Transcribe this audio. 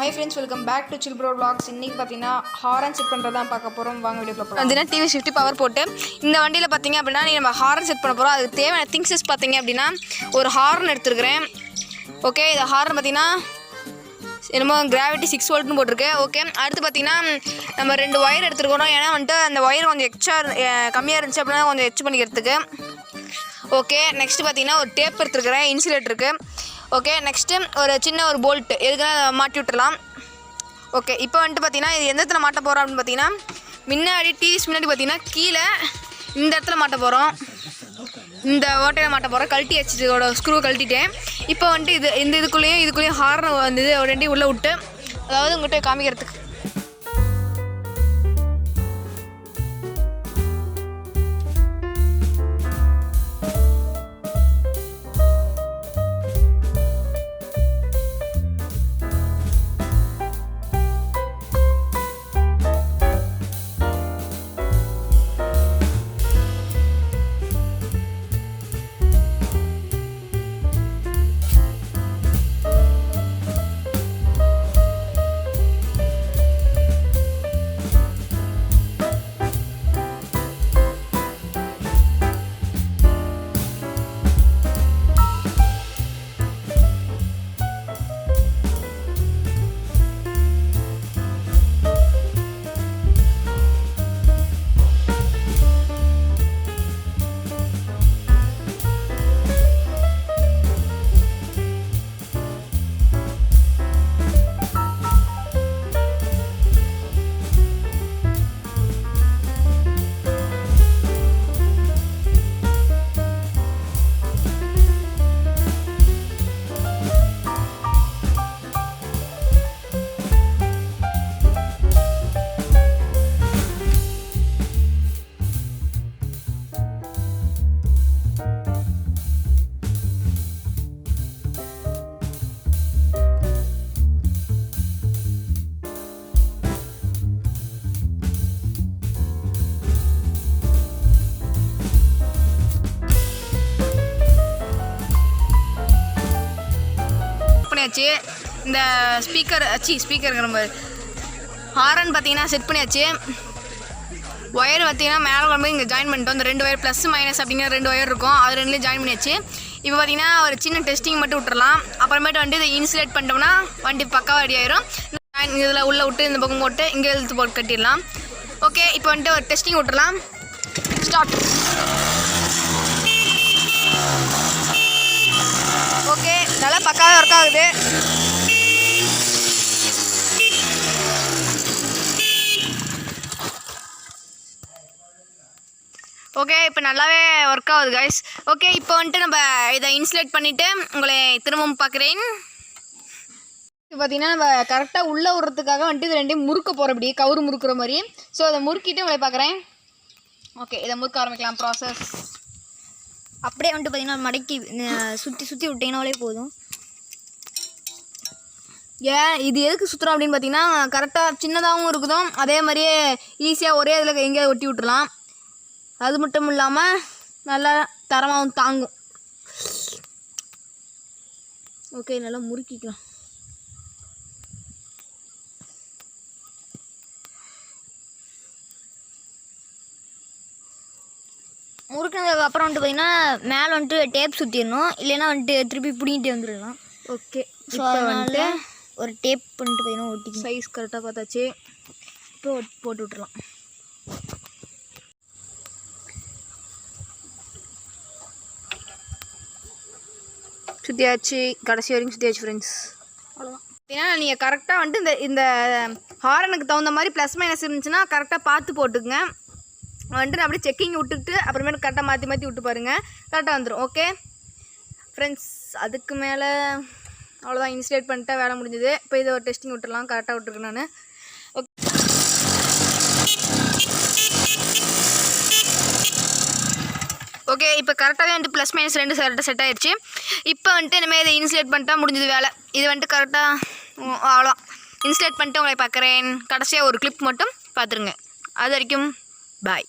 Hi friends, welcome back to Chill Bro Vlogs. இன்னைக்கு பாத்தீங்கன்னா horn set பண்றத தான் பார்க்க போறோம். வாங்க வீடியோக்குள்ள போலாம். அதுனா TVS50 பவர் போட்டு இந்த வண்டியில பாத்தீங்க அப்படினா நம்ம ஹாரன் செட் பண்ண போறோம். அதுக்கு தேவையான திங்ஸ் பாத்தீங்க அப்படினா ஒரு ஹாரன் எடுத்துக்கிறேன். ஓகே, இந்த ஹாரன் பாத்தீங்கன்னா என்னமோ கிராவிட்டி 6 வோல்ட்னு போட்டுருக்கு. ஓகே, அடுத்து பாத்தீங்கன்னா நம்ம ரெண்டு வயர் எடுத்துக்கிறோம். ஏன்னா வந்துட்டு அந்த வயர் கொஞ்சம் எக்ஸ்ட்ரா கம்மியாக இருந்துச்சு அப்படின்னா கொஞ்சம் எக்ஸ்ட் பண்ணிக்கிறதுக்கு. ஓகே, நெக்ஸ்ட் பாத்தீங்கன்னா ஒரு டேப் எடுத்துக்கிறேன் இன்சுலேட்டருக்கு. ஓகே, நெக்ஸ்ட்டு ஒரு சின்ன ஒரு போல்ட்டு எதுக்குன்னா மாட்டி விட்டுடலாம். ஓகே, இப்போ வந்துட்டு பார்த்தீங்கன்னா இது எந்த இடத்துல மாட்ட போகிறோம் அப்படின்னு பார்த்தீங்கன்னா முன்னாடி டிவிஸ் முன்னாடி பார்த்தீங்கன்னா கீழே இந்த இடத்துல மாட்ட போகிறோம். இந்த ஓட்டையில் மாட்ட போகிறோம். கழட்டி வச்சுட்டோட ஸ்க்ரூ கழட்டிட்டேன். இப்போ வந்துட்டு இதுக்குள்ளேயும் ஹார்ன் வந்து ரெண்டையும் உள்ளே விட்டு அதாவது உங்கள்கிட்ட காமிக்கிறதுக்கு இந்த ஸ்பீக்கருங்கிற மாதிரி ஹாரன் பார்த்தீங்கன்னா செட் பண்ணியாச்சு. ஒயர் பார்த்தீங்கன்னா மேலே வரும்போது இங்கே ஜாயின் பண்ணிட்டோம். இந்த ரெண்டு ஒயர் ப்ளஸ் மைனஸ் அப்படிங்கிற ரெண்டு ஒயர் இருக்கும், அது ரெண்டுலேயும் ஜாயின் பண்ணியாச்சு. இப்போ பார்த்தீங்கன்னா ஒரு சின்ன டெஸ்டிங் மட்டும் விட்டுறலாம். அப்புறமேட்டு வந்து இதை இன்சுலேட் பண்ணிட்டோம்னா வண்டி பக்காவாக ரெடி ஆயிரும். இதில் உள்ளே விட்டு இந்த பக்கம் போட்டு இங்கே இழுத்து போட்டு கட்டிடலாம். ஓகே, இப்போ வந்துட்டு ஒரு டெஸ்டிங் விட்டுறலாம். ஸ்டார்ட். ஓகே, நல்லா பக்காவாக ஒர்க் ஆகுது. ஓகே, இப்போ நல்லாவே ஒர்க் ஆகுது கைஸ். ஓகே, இப்போ வந்துட்டு நம்ம இதை இன்சுலேட் பண்ணிவிட்டு உங்களை திரும்பவும் பார்க்குறேன். இப்போ பார்த்தீங்கன்னா நம்ம கரெக்டாக உள்ளே விடுறதுக்காக வந்துட்டு இது ரெண்டையும் முறுக்க போகிற இப்படி கவுரு முறுக்கிற மாதிரி. ஸோ அதை முறுக்கிட்டு உங்களை பார்க்குறேன். ஓகே, இதை முறுக்க ஆரம்பிக்கலாம். ப்ராசஸ் அப்படியே வந்துட்டு பார்த்தீங்கன்னா மடக்கி சுற்றி விட்டீங்கனாலே போதும். ஏன் இது எதுக்கு சுற்றுறோம் அப்படின்னு பார்த்தீங்கன்னா கரெக்டாக சின்னதாகவும் இருக்குதும், அதே மாதிரியே ஈஸியாக ஒரே இதில் எங்கேயாவது ஒட்டி விட்டுறலாம். அது மட்டும் இல்லாமல் நல்லா தரமாகவும் தாங்கும். ஓகே, நல்லா முறுக்கிக்கலாம். முறுக்கினதுக்கு அப்புறம் வந்துட்டு பார்த்தீங்கன்னா மேலே வந்துட்டு டேப் சுற்றிடணும், இல்லைன்னா வந்துட்டு திருப்பி பிடிங்கிட்டே வந்துடலாம். ஓகே, ஸோ அதனால் ஒரு டேப் பண்ணிட்டு பார்த்தீங்கன்னா ஒட்டி சைஸ் கரெக்டாக பார்த்தாச்சு. இப்போ போட்டு விட்டுறலாம். சுற்றியாச்சு, கடைசி வரைக்கும் சுற்றியாச்சு ஃப்ரெண்ட்ஸ். அவ்வளோதான். ஏன்னா நீங்கள் கரெக்டாக வந்துட்டு இந்த ஹாரனுக்கு தகுந்த மாதிரி ப்ளஸ் மைனஸ் இருந்துச்சுன்னா கரெக்டாக பார்த்து போட்டுக்குங்க. வந்துட்டு அப்படியே செக்கிங் விட்டுக்கிட்டு அப்புறமேட்டு கரெக்டாக மாற்றி விட்டு பாருங்கள், கரெக்டாக வந்துடும். ஓகே ஃப்ரெண்ட்ஸ், அதுக்கு மேலே அவ்வளோதான். இன்சுலேட் பண்ணிட்டா வேலை முடிஞ்சுது. இப்போ இதை ஒரு டெஸ்டிங் விட்டுடலாம். கரெக்டாக விட்டுருக்கேன் நான். ஓகே, ஓகே, இப்போ கரெக்டாகவே வந்துட்டு ப்ளஸ் மைனஸ் ரெண்டு கரெக்டாக செட் ஆயிடுச்சு. இப்போ வந்துட்டு இனிமேல் இதை இன்சுலேட் பண்ணிட்டா முடிஞ்சது வேலை. இது வந்துட்டு கரெக்டாக அவ்வளோதான். இன்சுலேட் பண்ணிட்டு உங்களை பார்க்குறேன். கடைசியாக ஒரு கிளிப் மட்டும் பார்த்துருங்க. அது வரைக்கும் பாய்.